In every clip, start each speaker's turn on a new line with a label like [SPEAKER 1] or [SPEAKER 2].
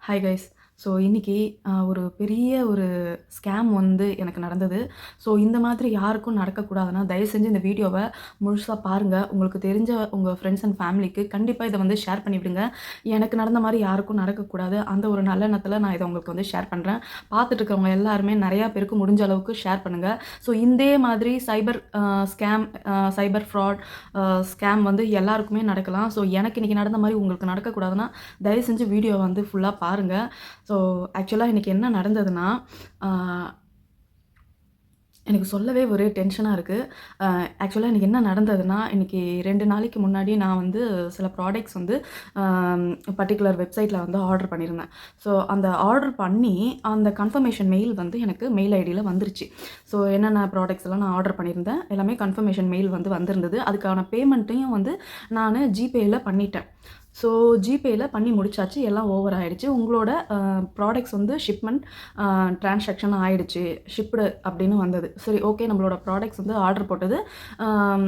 [SPEAKER 1] Hi guys. So இன்னைக்கு ஒரு பெரிய ஒரு ஸ்கேம் வந்து எனக்கு நடந்தது. ஸோ இந்த மாதிரி யாருக்கும் நடக்கக்கூடாதுன்னா, தயவு செஞ்சு இந்த வீடியோவ முழுசா பாருங்க. உங்களுக்கு தெரிஞ்ச உங்க ஃப்ரெண்ட்ஸ் அண்ட் ஃபேமிலிக்கு கண்டிப்பா இத வந்து ஷேர் பண்ணி விடுங்க. எனக்கு நடந்த மாரி யாருக்கும் நடக்கக்கூடாது. அந்த ஒரு நல்லெண்ணத்துல நான் இத உங்களுக்கு வந்து ஷேர் பண்றேன். பார்த்துட்டு இருக்கவங்க எல்லாருமே நெறையா பேருக்கு முடிஞ்ச அளவுக்கு ஷேர் பண்ணுங்க. ஸோ இதே மாதிரி சைபர் ஸ்கேம், சைபர் ஃப்ராட் ஸ்கேம் வந்து எல்லாருக்குமே நடக்கலாம். ஸோ எனக்கு இன்னைக்கு நடந்த மாரி உங்களுக்கு நடக்கக்கூடாதுன்னா, தயவு செஞ்சு வீடியோ வந்து ஃபுல்லா பாருங்க. ஸோ ஆக்சுவலா இன்னைக்கு என்ன நடந்ததுன்னா, அ எனக்கு சொல்லவே ஒரே டென்ஷனா இருக்கு. ஆக்சுவலா இன்னைக்கு என்ன நடந்ததுன்னா, இன்னைக்கு 2 நாளைக்கு முன்னாடி நான் வந்து சில ப்ராடக்ட்ஸ் வந்து பர்ட்டிகுலர் வெப்சைட்ல வந்து ஆர்டர் பண்ணியிருந்தேன். ஸோ அந்த ஆர்டர் பண்ணி, அந்த கன்ஃபர்மேஷன் மெயில் வந்து எனக்கு மெயில் ஐடியில வந்துருச்சு. ஸோ என்னென்ன ப்ராடக்ட்ஸ் எல்லாம் நான் ஆர்டர் பண்ணியிருந்தேன், எல்லாமே கன்ஃபர்மேஷன் மெயில் வந்து வந்திருந்தது. அதுக்கான பேமெண்ட்டையும் வந்து நானு ஜிபேல பண்ணிட்டேன். ஸோ ஜிபேல பண்ணி முடிச்சாச்சு. எல்லாம் ஓவர் ஆயிடுச்சு. உங்களோட ப்ராடக்ட்ஸ் வந்து ஷிப்மெண்ட் ட்ரான்சாக்ஷன் ஆயிடுச்சு. ஷிப்டு அப்படின்னு வந்தது. சரி, ஓகே, நம்மளோட ப்ராடக்ட்ஸ் வந்து ஆர்டர் போட்டது ஆம்,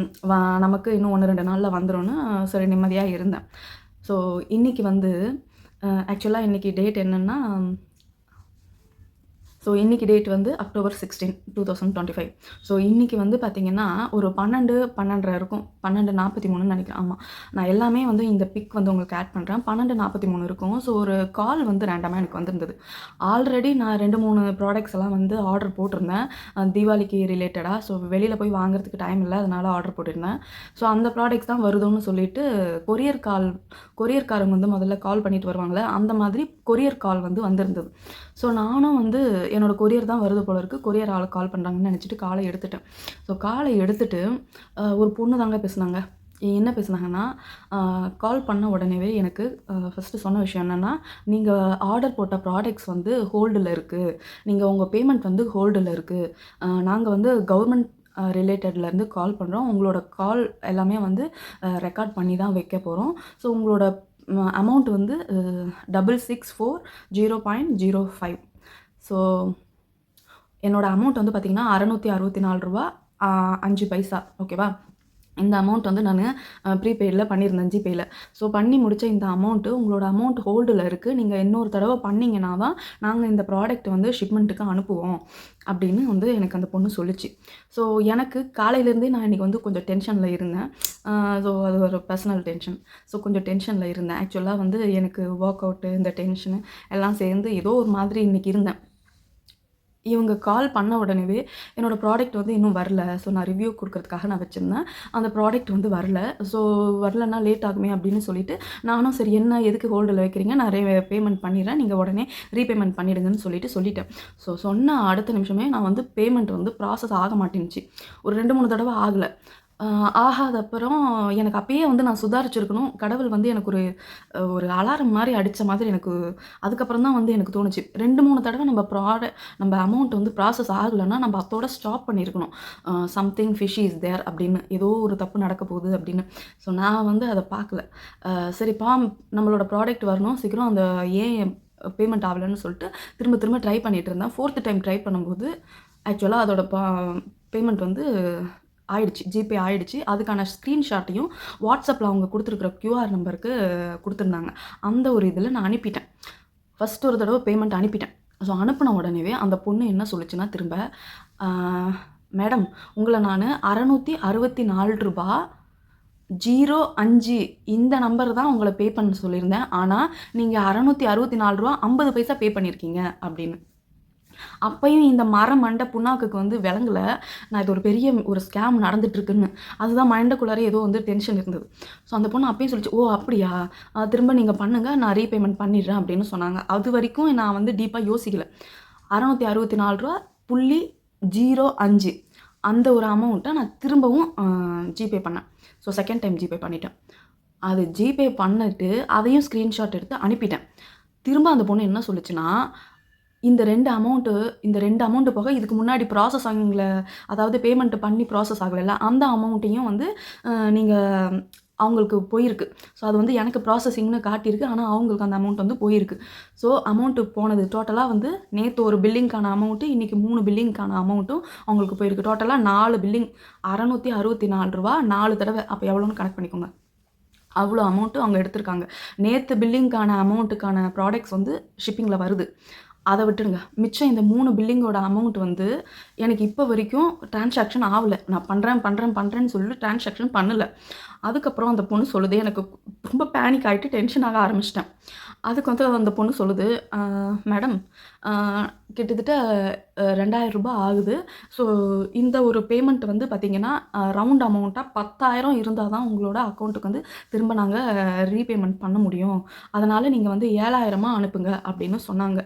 [SPEAKER 1] நமக்கு இன்னும் 1, 2 நாள்ல வந்துரும்னு சரி நிம்மதியா இருந்தேன். ஸோ இன்னைக்கு வந்து ஆக்சுவலா இன்னைக்கு டேட் என்னன்னா, ஸோ இன்னைக்கு டேட் வந்து அக்டோபர் 16, 2025. ஸோ இன்னைக்கு வந்து பார்த்தீங்கன்னா, ஒரு 12, 12:30 இருக்கும். 12:43ன்னு நினைக்கிறேன். ஆமா. நான் எல்லாமே வந்து இந்த பிக் வந்து உங்களுக்கு ஆட் பண்றேன். 12:43 இருக்கும். ஸோ ஒரு கால் வந்து ரேண்டமா எனக்கு வந்திருந்தது. ஆல்ரெடி நான் 2, 3 ப்ராடக்ட்ஸ் எல்லாம் வந்து ஆர்டர் போட்டிருந்தேன். தீபாவளிக்கு ரிலேட்டடா. ஸோ வெளியில போய் வாங்குறதுக்கு டைம் இல்ல. அதனால ஆர்டர் போட்டிருந்தேன். ஸோ அந்த ப்ராடக்ட்ஸ் தான் வருதுன்னு சொல்லிட்டு கொரியர்காரங்க வந்து முதல்ல கால் பண்ணிட்டு வருவாங்கல்ல, அந்த மாதிரி கொரியர் கால் வந்து வந்திருந்தது. ஸோ நானும் வந்து என்னோட கொரியர் தான் வருது போல இருக்கு. கொரியர் ஆள் கால் பண்ணுறாங்கன்னு நினச்சிட்டு காலை எடுத்துட்டேன். ஸோ காலை எடுத்துட்டு ஒரு பொண்ணு தாங்க பேசுனாங்க. என்ன பேசுனாங்கன்னா, கால் பண்ண உடனேவே எனக்கு ஃபர்ஸ்ட்டு சொன்ன விஷயம் என்னன்னா, "நீங்க ஆர்டர் போட்ட ப்ராடக்ட்ஸ் வந்து ஹோல்டுல இருக்கு. நீங்க உங்க பேமெண்ட் வந்து ஹோல்டுல இருக்கு. நாங்க வந்து கவர்மெண்ட் ரிலேட்டட்லேருந்து கால் பண்ணுறோம். உங்களோட கால் எல்லாமே வந்து ரெக்கார்ட் பண்ணி தான் வைக்க போறோம். ஸோ உங்களோட அமௌண்ட் வந்து 6640.05. ஸோ என்னோட அமௌண்ட் வந்து பார்த்தீங்கன்னா ரூ. 664 5 பைசா. ஓகேவா? இந்த அமௌண்ட் வந்து நானு ப்ரீபெய்டில பண்ணியிருந்தேன் ஜிபேல. ஸோ பண்ணி முடிச்ச இந்த அமௌண்ட்டு உங்களோட அமௌண்ட் ஹோல்டுல இருக்கு. நீங்க இன்னொரு தடவ பண்ணீங்கன்னா தான் நாங்க இந்த ப்ராடக்ட் வந்து ஷிப்மெண்ட்டுக்கு அனுப்புவோம். அப்படின்னு வந்து எனக்கு அந்த பொண்ணு சொல்லுச்சு. ஸோ எனக்கு காலையிலேருந்தே நான் இன்னைக்கு வந்து கொஞ்சம் டென்ஷன்ல இருந்தேன். ஸோ அது ஒரு பர்சனல் டென்ஷன். ஸோ கொஞ்சம் டென்ஷன்ல இருந்தேன். ஆக்சுவலா வந்து எனக்கு ஒர்க் அவுட்டு, இந்த டென்ஷனு எல்லாம் சேர்ந்து ஏதோ ஒரு மாதிரி இன்னைக்கு இருந்தேன். இவங்க கால் பண்ண உடனேவே என்னோட ப்ராடக்ட் வந்து இன்னும் வரல. ஸோ நான் ரிவ்யூ குடுக்கறதுக்காக நான் வச்சிருந்தேன். அந்த ப்ராடக்ட் வந்து வரல. ஸோ வரலன்னா லேட் ஆகுமே அப்படின்னு சொல்லிட்டு, நானும் சரி என்ன எதுக்கு ஹோல்டுல வைக்கிறீங்க? நான் பேமெண்ட் பண்ணிடுறேன். நீங்க உடனே ரீபேமெண்ட் பண்ணிடுங்கன்னு சொல்லிட்டேன். ஸோ சொன்ன அடுத்த நிமிஷமே நான் வந்து பேமெண்ட் வந்து ப்ராசஸ் ஆக மாட்டேன்னுச்சு. ஒரு 2, 3 தடவ ஆகல. ஆகாத அப்புறம் எனக்கு அப்பயே வந்து நான் சுதாரிச்சிருக்கணும். கடவுள் வந்து எனக்கு ஒரு ஒரு அலாரம் மாரி அடிச்ச மாதிரி எனக்கு அதுக்கப்புறம் தான் வந்து எனக்கு தோணுச்சு. 2, 3 தடவ நம்ம அமௌண்ட் வந்து ப்ராசஸ் ஆகலன்னா, நம்ம அத்தோட ஸ்டாப் பண்ணியிருக்கணும். சம்திங் ஃபிஷி இஸ் தேர் அப்படின்னு. ஏதோ ஒரு தப்பு நடக்க போகுது அப்படின்னு. ஸோ நான் வந்து அத பார்க்கல. சரிப்பா, நம்மளோட ப்ராடக்ட் வரணும். சீக்கிரம் அந்த ஏன் பேமெண்ட் ஆகலன்னு சொல்லிட்டு திரும்ப திரும்ப ட்ரை பண்ணிட்டு இருந்தேன். 4த் டைம் ட்ரை பண்ணும்போது ஆக்சுவலா அதோட பேமெண்ட் வந்து ஆயிடுச்சு. ஜிபே ஆயிடுச்சு. அதுக்கான ஸ்க்ரீன்ஷாட்டையும் வாட்ஸ்அப்ல அவங்க குடுத்துருக்கிற கியூஆர் நம்பருக்கு குடுத்துருந்தாங்க. அந்த ஒரு இதில நான் அனுப்பிட்டேன். ஃபர்ஸ்ட் ஒரு தடவ பேமெண்ட் அனுப்பிட்டேன். ஸோ அனுப்புன உடனேவே அந்த பொண்ணு என்ன சொல்லுச்சுன்னா திரும்ப, ஆ "மேடம், உங்கள நானு ரூ. 664.05 இந்த நம்பர் தான் உங்கள பே பண்ண சொல்லியிருந்தேன். ஆனா நீங்க ரூ. 664.50 பைசா பே பண்ணியிருக்கீங்க" அப்படின்னு. அப்பயும் இந்த மண்ட புண்ணாக்குக்கு வந்து விளங்கல. நான் இது ஒரு பெரிய ஒரு ஸ்கேம் நடந்துட்டு இருக்குன்னு. அதுதான் மண்டைக்குள்ளார ஏதோ வந்து டென்ஷன் இருந்தது. ஸோ அந்த பொண்ணு அப்பயும் சொல்லுச்சு, "ஓ! அப்படியா? திரும்ப நீங்க பண்ணுங்க. நான் ரீபேமெண்ட் பண்ணிடுறேன்" அப்படின்னு சொன்னாங்க. அதுவரைக்கும் நான் வந்து டீப்பா யோசிக்கல. ரூ. 664.05 அந்த ஒரு அமௌண்ட்ட நான் திரும்பவும் ஜிபே பண்ணேன். ஸோ செகண்ட் டைம் ஜிபே பண்ணிட்டேன். அது ஜிபே பண்ணிட்டு அதையும் ஸ்க்ரீன்ஷாட் எடுத்து அனுப்பிட்டேன். திரும்ப அந்த பொண்ணு என்ன சொல்லுச்சுன்னா, இந்த 2 அமௌண்ட் போக இதுக்கு முன்னாடி ப்ராசஸ் ஆகல, அதாவது பேமெண்ட் பண்ணி ப்ராசஸ் ஆகலல்ல, அந்த அமௌண்ட்டையும் வந்து நீங்க அவங்களுக்கு போயிருக்கு. ஸோ அது வந்து எனக்கு ப்ராசஸிங்ன்னு காட்டியிருக்கு. ஆனா அவங்களுக்கு அந்த அமௌண்ட் வந்து போயிருக்கு. ஸோ அமௌண்ட் போனது டோட்டலா வந்து நேத்து ஒரு பில்லிங்க்கான அமௌண்ட், இன்னைக்கு 3 பில்லிங்க்கான அமௌண்ட்டும் அவங்களுக்கு போயிருக்கு. டோட்டலா 4 பில்லிங். ரூ. 664 4 தடவ. அப்ப எவ்வளோன்னு கணக்கு பண்ணிக்கோங்க. அவ்வளோ அமௌண்ட்டு அவங்க எடுத்திருக்காங்க. நேத்து பில்லிங்க்கான அமௌண்ட்டுக்கான ப்ராடக்ட்ஸ் வந்து ஷிப்பிங்கில வருது. அத விட்டுடுங்க. மிச்சம் இந்த 3 பில்லிங்கோட அமௌண்ட் வந்து எனக்கு இப்போ வரைக்கும் ட்ரான்சாக்ஷன் ஆவல. நான் பண்றேன்னு சொல்லிட்டு ட்ரான்சாக்ஷன் பண்ணல. அதுக்கப்புறம் அந்த பொண்ணு சொல்லுது, எனக்கு ரொம்ப பேனிக் ஆயிட்டு டென்ஷன் ஆக ஆரம்பிச்சுட்டேன். அதுக்கு வந்து அந்த பொண்ணு சொல்லுது, மேடம் அ கிட்டத்தட்ட ரூ. 2000 ஆகுது. ஸோ இந்த ஒரு பேமெண்ட் வந்து பார்த்தீங்கன்னா, ரவுண்ட் அமௌண்ட்டா 10,000 இருந்தா தான் உங்களோட அக்கவுண்ட்டுக்கு வந்து திரும்ப நாங்க ரீபேமெண்ட் பண்ண முடியும். அதனால நீங்க வந்து 7,000 அனுப்புங்க அப்படின்னு சொன்னாங்க.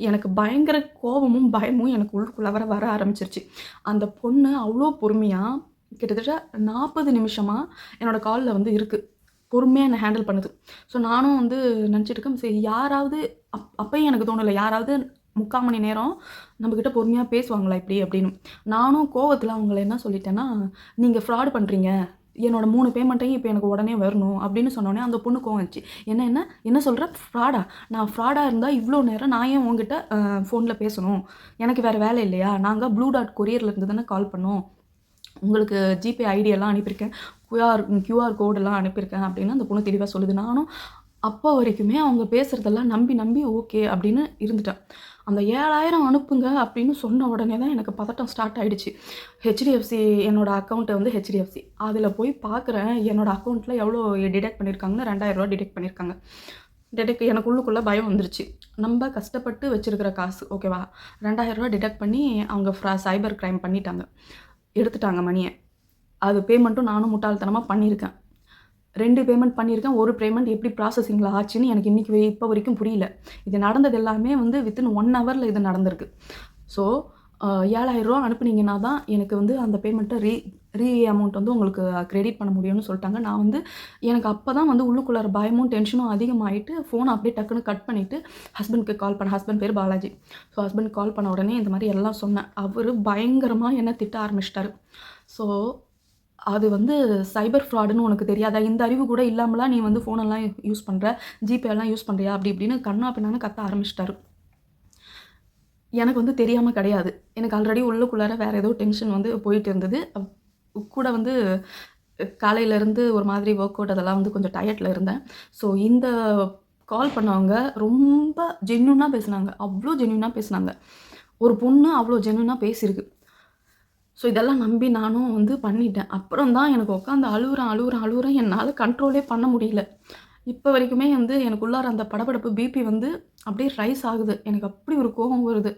[SPEAKER 1] எனக்கு பயங்கர கோவமும், பயமும் எனக்கு உள்ளுக்குள்ள வர ஆரம்பிச்சிருச்சு. அந்த பொண்ணு அவ்ளோ பொறுமையா கிட்டத்தட்ட 40 நிமிஷமா என்னோட கால்ல வந்து இருக்கு. பொறுமையா என்ன ஹேண்டில் பண்ணுது. ஸோ நானும் வந்து நினச்சிட்டு இருக்கேன், சரி யாராவது அப்பயும் எனக்கு தோணல. யாராவது 3/4 மணி நேரம் நம்மகிட்ட பொறுமையா பேசுவாங்களா இப்படி அப்படின்னு. நானும் கோவத்துல அவங்கள என்ன சொல்லிட்டேன்னா, "நீங்க ஃப்ராட் பண்றீங்க. என்னோட 3 பேமெண்ட்டையும் இப்ப எனக்கு உடனே வரணும்." அப்படின்னு சொன்னோனே அந்த பொண்ணுக்கு கோவம் வந்துச்சு. என்ன சொல்ற? ஃப்ராடா? நான் ஃப்ராடா இருந்தா இவ்ளோ நேரம் நான் ஏன் உன்கிட்ட ஃபோன்ல பேசணும்? எனக்கு வேற வேலை இல்லையா? நாங்க ப்ளூ டார்ட் கொரியர்ல இருந்து தானே கால் பண்ணோம். உங்களுக்கு ஜிபே ஐடி எல்லாம் அனுப்பியிருக்கேன். கியூஆர் கோடெல்லாம் அனுப்பியிருக்கேன் அப்படின்னு அந்த பொண்ணு தெளிவா சொல்லுது. நானும் அப்போ வரைக்குமே அவங்க பேசுறதெல்லாம் நம்பி ஓகே அப்படின்னு இருந்துட்டேன். அந்த 7,000 அனுப்புங்க அப்படின்னு சொன்ன உடனே தான் எனக்கு பதட்டம் ஸ்டார்ட் ஆயிடுச்சு. ஹெச்டிஎஃப்சி என்னோட அக்கவுண்ட் வந்து ஹெச்டிஎஃப்சி. அதில போய் பார்க்குறேன் என்னோட அக்கவுண்ட்ல எவ்வளோ டிடெக்ட் பண்ணியிருக்காங்கன்னா ரூ. 2,000 டிடெக்ட் பண்ணியிருக்காங்க. எனக்கு உள்ளுக்குள்ள பயம் வந்துருச்சு. நம்ம கஷ்டப்பட்டு வச்சிருக்கிற காசு ஓகேவா? ரூ. 2,000 டிடெக்ட் பண்ணி அவங்க சைபர் கிரைம் பண்ணிட்டாங்க. எடுத்துட்டாங்க மணிய. அது பேமெண்ட்டும் நானும் முட்டாள்தனமா பண்ணியிருக்கேன். 2 பேமெண்ட் பண்ணியிருக்கேன். 1 பேமெண்ட் எப்படி ப்ராசஸிங்கில ஆச்சுன்னு எனக்கு இப்போ வரைக்கும் புரியல. இது நடந்தது எல்லாமே வந்து வித்தின் 1 ஹவர்ல இது நடந்திருக்கு. ஸோ ரூ. 7,000 அனுப்புனீங்கன்னா தான் எனக்கு வந்து அந்த பேமெண்ட்ட ரீ அமௌண்ட் வந்து உங்களுக்கு கிரெடிட் பண்ண முடியும்னு சொல்லிட்டாங்க. நான் வந்து எனக்கு அப்ப தான் வந்து உள்ளுக்குள்ளார பயமும், டென்ஷனும் அதிகமாயிட்டு ஃபோன அப்படியே டக்குன்னு கட் பண்ணிட்டு ஹஸ்பண்ட்க்கு கால் பண்ணேன். ஹஸ்பண்ட் பேரு பாலாஜி. ஸோ ஹஸ்பண்ட் கால் பண்ண உடனே இந்த மாரி எல்லாம் சொன்னேன். அவரு பயங்கரமா என்ன திட்ட ஆரம்பிச்சுட்டாரு. ஸோ அது வந்து சைபர் ஃப்ராடுன்னு உனக்கு தெரியாதா? இந்த அறிவு கூட இல்லாமலா நீ வந்து ஃபோனெல்லாம் யூஸ் பண்ற? ஜிபேலாம் யூஸ் பண்றியா? அப்படி இப்படின்னு கன்னா பின்னான்னு கத்த ஆரம்பிச்சுட்டாரு. எனக்கு வந்து தெரியாம கிடையாது. எனக்கு ஆல்ரெடி உள்ளுக்குள்ளார வேற ஏதோ டென்ஷன் வந்து போயிட்டு இருந்தது. கூட வந்து காலையிலேருந்து ஒரு மாதிரி ஒர்க் அவுட் அதெல்லாம் வந்து கொஞ்சம் டயர்ட்ல இருந்தேன். ஸோ இந்த கால் பண்ணவங்க ரொம்ப ஜென்யூனா பேசுனாங்க. அவ்ளோ ஜென்யூனா பேசுனாங்க. ஒரு பொண்ணு அவ்ளோ ஜென்யூனா பேசியிருக்கு. ஸோ இதெல்லாம் நம்பி நானும் வந்து பண்ணிட்டேன். அப்புறம் தான் எனக்கு உட்காந்து அழுவுறேன். என்னால கண்ட்ரோலே பண்ண முடியல. இப்ப வரைக்குமே வந்து எனக்குள்ளார அந்த படபடப்பு பிபி வந்து அப்படியே ரைஸ் ஆகுது. எனக்கு அப்படி ஒரு கோவம் வருது.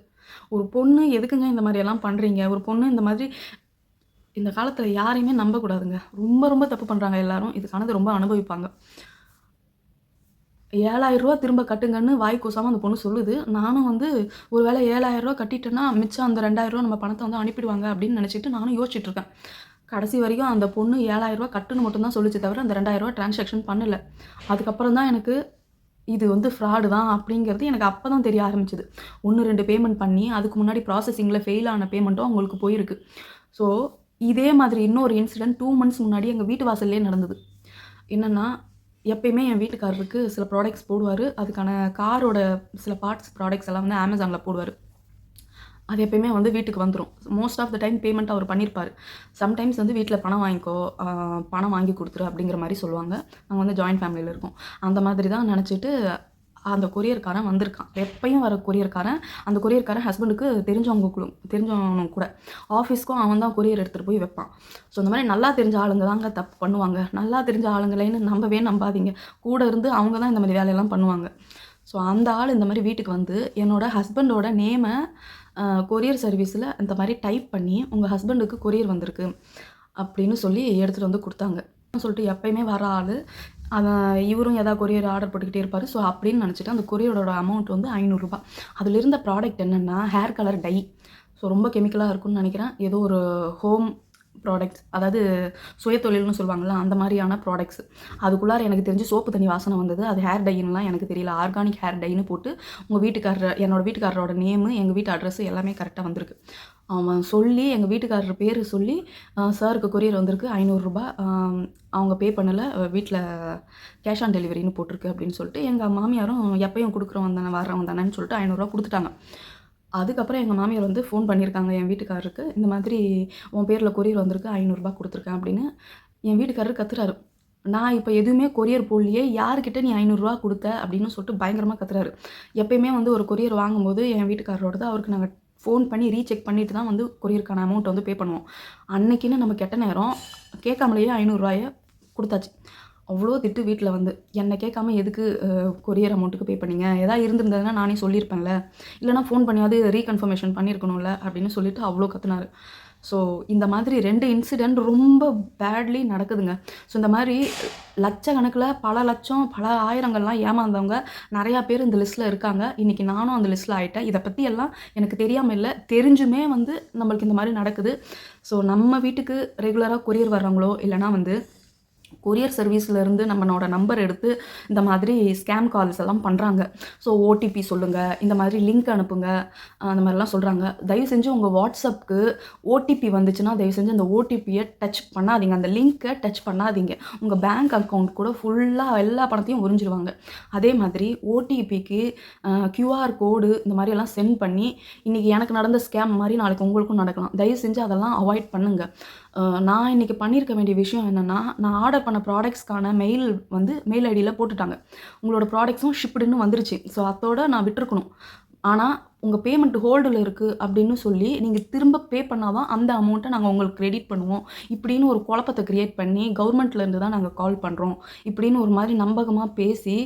[SPEAKER 1] ஒரு பொண்ணு எதுக்குங்க இந்த மாரியெல்லாம் பண்றீங்க? ஒரு பொண்ணு இந்த மாதிரி இந்த காலத்துல யாரையுமே நம்பக்கூடாதுங்க. ரொம்ப தப்பு பண்றாங்க எல்லாரும். இதுக்கானது ரொம்ப அனுபவிப்பாங்க. ரூ. 7,000 திரும்ப கட்டுங்கன்னு வாய் கூசாம அந்த பொண்ணு சொல்லுது. நானும் வந்து ஒரு வேளை ரூ. 7,000 கட்டிட்டேன்னா, மிச்சம் அந்த ரூ. 2,000 நம்ம பணத்த வந்து அனுப்பிடுவாங்க அப்படின்னு நினைச்சுட்டு நானும் யோசிச்சுட்டு இருக்கேன். கடைசி வரைக்கும் அந்த பொண்ணு ரூ. 7,000 கட்டுன்னு மட்டும் தான் சொல்லுச்சே தவிர, அந்த ரூ. 2,000 டிரான்சாக்ஷன் பண்ணல. அதுக்கப்புறம் தான் எனக்கு இது வந்து ஃப்ராடு தான் அப்படிங்கிறது எனக்கு அப்ப தான் தெரிய ஆரம்பிச்சது. 1, 2 பேமெண்ட் பண்ணி, அதுக்கு முன்னாடி ப்ராசஸிங்கில ஃபெயில் ஆன பேமெண்ட்டும் அவங்களுக்கு போயிருக்கு. ஸோ, இதே மாதிரி இன்னொரு இன்சிடென்ட் 2 மந்த்ஸ் முன்னாடி எங்க வீட்டு வாசல்லயே நடந்தது. என்னன்னா, எப்பயுமே என் வீட்டுக்காரருக்கு சில ப்ராடக்ட்ஸ் போடுவாரு. அதுக்கான காரோட சில பார்ட்ஸ் ப்ராடக்ட்ஸ் எல்லாம் வந்து Amazonல போடுவாரு. அது எப்பயுமே வந்து வீட்டுக்கு வந்துரும். Most of the time payment அவர் பண்ணியிருப்பாரு. சம்டைம்ஸ் வந்து வீட்ல பணம் வாங்கிக்கோ, பணம் வாங்கி குடுத்துரு அப்படிங்கிற மாரி சொல்லுவாங்க. நாங்க வந்து ஜாயிண்ட் ஃபேமிலில இருக்கோம். அந்த மாதிரி தான் நெனச்சுட்டு அந்த கொரியர்காரன் வந்திருக்கான். எப்பயும் வர கொரியர்காரன், அந்த கொரியர்காரன் ஹஸ்பண்டுக்கு தெரிஞ்சவனும் கூட. ஆஃபீஸ்க்கும் அவன் தான் கொரியர் எடுத்துட்டு போய் வைப்பான். ஸோ இந்த மாரி நல்லா தெரிஞ்ச ஆளுங்க தாங்க தப்பு பண்ணுவாங்க. நல்லா தெரிஞ்ச ஆளுங்களேன்னு நம்பவே நம்பாதீங்க. கூட இருந்து அவங்க தான் இந்த மாரி வேலையெல்லாம் பண்ணுவாங்க. ஸோ அந்த ஆள் இந்த மாரி வீட்டுக்கு வந்து என்னோட ஹஸ்பண்டோட நேம கொரியர் சர்வீஸில இந்த மாரி டைப் பண்ணி, "உங்க ஹஸ்பண்டுக்கு கொரியர் வந்திருக்கு" அப்படின்னு சொல்லி எடுத்துட்டு வந்து குடுத்தாங்க. சொல்லிட்டு எப்பயுமே வர ஆளு. இவரும் ஏதாவது கொரியர் ஆர்டர் போட்டுக்கிட்டே இருப்பாரு. ஸோ அப்படின்னு நினச்சுட்டு அந்த கொரியரோட அமௌண்ட் வந்து ரூ. 500. அதில இருந்த ப்ராடக்ட் என்னன்னா, ஹேர் கலர் டை. ஸோ ரொம்ப கெமிக்கலா இருக்கும்னு நெனைக்கிறேன். ஏதோ ஒரு ஹோம் ப்ராடக்ட்ஸ் அதாவது சுயதொழில்னு சொல்லுவாங்கல்ல, அந்த மாரியான ப்ராடக்ட்ஸ். அதுக்குள்ளார எனக்கு தெரிஞ்சு சோப்பு தண்ணி வாசனை வந்தது. அது ஹேர் டைன்னுலாம் எனக்கு தெரியல. ஆர்கானிக் ஹேர் டைன்னு போட்டு என்னோட வீட்டுக்காரரோட நேமு, எங்க வீட்டு அட்ரஸ் எல்லாமே கரெக்ட்டா வந்திருக்கு. அவன் சொல்லி எங்க வீட்டுக்காரர் பேரு சொல்லி, "சாருக்கு கொரியர் வந்திருக்கு ரூ. 500 அவங்க பே பண்ணல. வீட்ல கேஷ் ஆன் டெலிவரின்னு போட்டிருக்கு" அப்படின்னு சொல்லிட்டு, எங்க மாமியாரும் எப்பயும் குடுக்குறவன் தானே, வர்றவன் தானேன்னு சொல்லிட்டு ரூ. 500 குடுத்துட்டாங்க. அதுக்கப்புறம் எங்க மாமியார் வந்து ஃபோன் பண்ணியிருக்காங்க என் வீட்டுக்காரருக்கு. இந்த மாதிரி உன் பேர்ல கொரியர் வந்திருக்கு ரூ. 500 குடுத்துருக்கேன் அப்படின்னு. என் வீட்டுக்காரர் கத்துறாரு. நான் இப்போ எதுவுமே கொரியர் போடலையே, யார்கிட்ட நீ ரூ. 500 குடுத்த அப்படின்னு சொல்லிட்டு பயங்கரமா கத்துறாரு. எப்பயுமே வந்து ஒரு கொரியர் வாங்கும்போது என் வீட்டுக்காரரோடது அவருக்கு நாங்க ஃபோன் பண்ணி ரீசெக் பண்ணிட்டு தான் வந்து கொரியருக்கான அமௌண்ட் வந்து பே பண்ணுவோம். அன்னைக்குன்னு நம்ம கெட்ட நேரம் கேட்காமலேயே ரூ. 500 குடுத்தாச்சு. அவ்வளோ திட்டு வீட்ல வந்து. என்ன கேட்காம எதுக்கு கொரியர் அமௌண்ட்டுக்கு பே பண்ணீங்க? ஏதாவது இருந்திருந்ததுன்னா நானே சொல்லியிருப்பேன்ல. இல்லைனா ஃபோன் பண்ணியாவது ரீகன்ஃபர்மேஷன் பண்ணியிருக்கணும்ல அப்படின்னு சொல்லிட்டு அவ்வளோ கத்துனாரு. ஸோ இந்த மாதிரி 2 இன்சிடென்ட் ரொம்ப பேட்லி நடக்குதுங்க. ஸோ இந்த மாதிரி லட்சக்கணக்கில் பல லட்சம், பல ஆயிரங்கள்லாம் ஏமாந்தவங்க நெறையா பேர் இந்த லிஸ்ட்டில் இருக்காங்க. இன்றைக்கி நானும் அந்த லிஸ்ட்டில் ஆயிட்டேன். இதை பற்றி எல்லாம் எனக்கு தெரியாமல் இல்லை. தெரிஞ்சுமே வந்து நம்மளுக்கு இந்த மாதிரி நடக்குது. ஸோ நம்ம வீட்டுக்கு ரெகுலராக கொரியர் வர்றவங்களோ இல்லைனா வந்து கொரியர் சர்வீஸ்லேருந்து நம்மளோட நம்பர் எடுத்து இந்த மாதிரி ஸ்கேம் கால்ஸ் எல்லாம் பண்ணுறாங்க. ஸோ ஓடிபி சொல்லுங்கள், இந்த மாதிரி லிங்க் அனுப்புங்க, அந்த மாதிரிலாம் சொல்கிறாங்க. தயவு செஞ்சு உங்கள் வாட்ஸ்அப்புக்கு ஓடிபி வந்துச்சுன்னா தயவு செஞ்சு அந்த ஓடிபியை டச் பண்ணாதீங்க. அந்த லிங்க்கை டச் பண்ணாதீங்க. உங்கள் பேங்க் அக்கௌண்ட் கூட ஃபுல்லாக எல்லா பணத்தையும் உறிஞ்சிருவாங்க. அதே மாதிரி ஓடிபிக்கு கியூஆர் கோடு இந்த மாதிரியெல்லாம் சென்ட் பண்ணி இன்றைக்கி எனக்கு நடந்த ஸ்கேம் மாதிரி நாளைக்கு உங்களுக்கும் நடக்கலாம். தயவு செஞ்சு அதெல்லாம் அவாய்ட் பண்ணுங்கள். நான் இன்றைக்கி பண்ணியிருக்க வேண்டிய விஷயம் என்னென்னா, நான் ஆர்டர் பண்ண ப்ராடக்ட்ஸ்க்கான மெயில் வந்து மெயில் ஐடியில் போட்டுட்டாங்க. உங்களோட ப்ராடக்ட்ஸும் ஷிப்டுன்னு வந்துருச்சு. ஸோ அதோட நான் விட்டுருக்கணும். ஆனால் உங்கள் பேமெண்ட் ஹோல்டில் இருக்குது அப்படின்னு சொல்லி நீங்கள் திரும்ப பே பண்ணால் தான் அந்த அமௌண்ட்டை நாங்கள் உங்களுக்கு கிரெடிட் பண்ணுவோம். இப்படின்னு ஒரு குழப்பத்தை க்ரியேட் பண்ணி கவர்மெண்ட்லேருந்து தான் நாங்கள் கால் பண்ணுறோம். இப்படின்னு ஒரு மாதிரி நம்பகமாக பேசி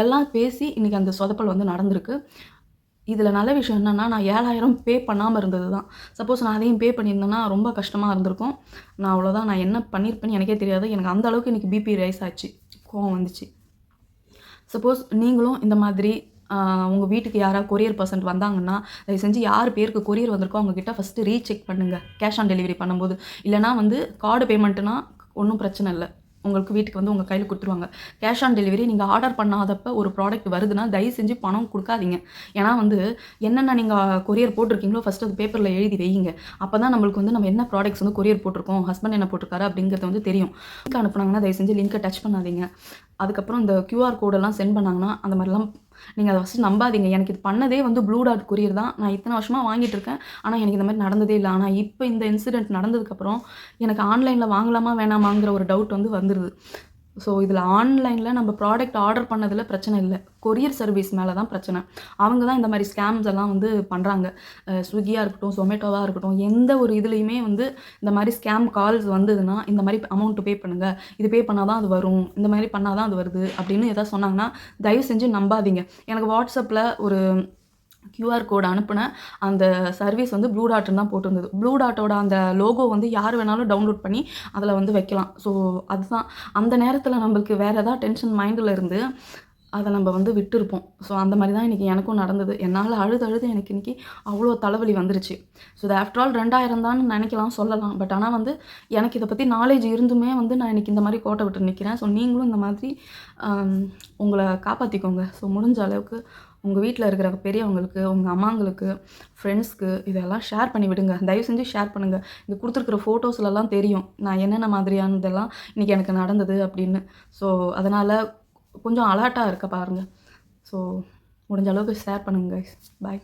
[SPEAKER 1] எல்லாம் பேசி இன்றைக்கி அந்த சொதப்பல் வந்து நடந்திருக்கு. இதில் நல்ல விஷயம் என்னென்னா, நான் 7,000 பே பண்ணாமல் இருந்தது தான். சப்போஸ் நான் அதையும் பே பண்ணியிருந்தேன்னா ரொம்ப கஷ்டமாக இருந்திருக்கும். நான் அவ்வளோதான். நான் என்ன பண்ணியிருப்பேன்னு எனக்கே தெரியாது. எனக்கு அந்த அளவுக்கு இன்றைக்கி பிபி ரைஸ் ஆச்சு. கோவம் வந்துச்சு. சப்போஸ் நீங்களும் இந்த மாதிரி உங்கள் வீட்டுக்கு யாராவது கொரியர் பர்சன்ட் வந்தாங்கன்னா, தயவு செஞ்சு யார் பேருக்கு கொரியர் வந்திருக்கோ அவங்ககிட்ட ஃபஸ்ட்டு ரீசெக் பண்ணுங்கள். கேஷ் ஆன் டெலிவரி பண்ணும்போது. இல்லைனா வந்து கார்டு பேமெண்ட்டுனா ஒன்றும் பிரச்சனை இல்லை. உங்களுக்கு வீட்டுக்கு வந்து உங்கள் கையில் கொடுத்துருவாங்க. கேஷ் ஆன் டெலிவரி நீங்கள் ஆர்டர் பண்ணாதப்போ ஒரு ப்ராடக்ட் வருதுன்னா தயவு செஞ்சு பணம் கொடுக்காதீங்க. ஏன்னா வந்து என்னென்ன நீங்கள் கொரியர் போட்டிருக்கீங்களோ ஃபஸ்ட்டு அது பேப்பரில் எழுதி வையுங்க. அப்போ தான் நம்மளுக்கு வந்து நம்ம என்ன ப்ராடக்ட்ஸ் வந்து கொரியர் போட்டிருக்கோம், ஹஸ்பண்ட் என்ன போட்டிருக்காரு அப்படிங்கிறது வந்து தெரியும். லிங்க் அனுப்புனாங்கன்னா தயவு செஞ்சு லிங்க்கை டச் பண்ணாதீங்க. அதுக்கப்புறம் இந்த கியூஆர் கோடெல்லாம் சென்ட் பண்ணாங்கன்னா அந்த மாதிரிலாம் நீங்கள் அதை ஃபஸ்ட்டு நம்பாதீங்க. எனக்கு இது பண்ணதே வந்து ப்ளூ டாட் கொரியர் தான். நான் இத்தனை வருஷமாக வாங்கிட்டு இருக்கேன். ஆனால் எனக்கு இந்த மாதிரி நடந்ததே இல்லை. ஆனால் இப்போ இந்த இன்சிடென்ட் நடந்ததுக்கப்புறம் எனக்கு ஆன்லைனில் வாங்கலாமா வேணாமாங்கிற ஒரு டவுட் வந்து வந்துடுது. ஸோ இதில் ஆன்லைனில் நம்ம ப்ராடக்ட் ஆர்டர் பண்ணதில் பிரச்சனை இல்லை. கொரியர் சர்வீஸ் மேலே தான் பிரச்சனை. அவங்க தான் இந்த மாதிரி ஸ்கேம்ஸ் எல்லாம் வந்து பண்ணுறாங்க. ஸ்விக்கியாக இருக்கட்டும், சொமேட்டோவாக இருக்கட்டும், எந்த ஒரு இதுலேயுமே வந்து இந்த மாதிரி ஸ்கேம் கால்ஸ் வந்ததுன்னா இந்த மாதிரி அமௌண்ட் பே பண்ணுங்கள், இது பே பண்ணால் தான் அது வரும், இந்த மாதிரி பண்ணால் தான் அது வருது அப்படின்னு எதாவது சொன்னாங்கன்னா தயவு செஞ்சு நம்பாதீங்க. எனக்கு வாட்ஸ்அப்பில் ஒரு கியூஆர் கோடு அனுப்புனேன். அந்த சர்வீஸ் வந்து ப்ளூ டாட்னு தான் போட்டிருந்தது. ப்ளூ டாட்டோட அந்த லோகோ வந்து யார் வேணாலும் டவுன்லோட் பண்ணி அதில் வந்து வைக்கலாம். ஸோ அதுதான் அந்த நேரத்தில் நம்மளுக்கு வேறு ஏதாவது டென்ஷன் மைண்டில் இருந்து அதை நம்ம வந்து விட்டுருப்போம். ஸோ அந்த மாதிரி தான் இன்றைக்கி எனக்கும் நடந்தது. என்னால் அழுது எனக்கு இன்றைக்கி அவ்வளோ தலைவலி வந்துருச்சு. ஸோ இது ஆஃப்டர் ஆல் 2,000 தான் நினைக்கலாம், சொல்லலாம். பட் ஆனால் வந்து எனக்கு இதை பற்றி நாலேஜ் இருந்துமே வந்து நான் இன்றைக்கி இந்த மாதிரி கோட்டை விட்டு நிற்கிறேன். ஸோ நீங்களும் இந்த மாதிரி உங்களை காப்பாற்றிக்கோங்க. ஸோ முடிஞ்ச அளவுக்கு உங்கள் வீட்டில் இருக்கிற பெரியவங்களுக்கு, உங்கள் அம்மாங்களுக்கு, ஃப்ரெண்ட்ஸ்க்கு இதெல்லாம் ஷேர் பண்ணி விடுங்க. தயவு செஞ்சு ஷேர் பண்ணுங்கள். இங்கே கொடுத்துருக்குற ஃபோட்டோஸ்லலாம் தெரியும் நான் என்னென்ன மாதிரியானதெல்லாம் இன்றைக்கி எனக்கு நடந்தது அப்படின்னு. ஸோ அதனால் கொஞ்சம் அலர்ட்டாக இருக்க பாருங்கள். ஸோ முடிஞ்ச அளவுக்கு ஷேர் பண்ணுங்கள் கைஸ். பாய்.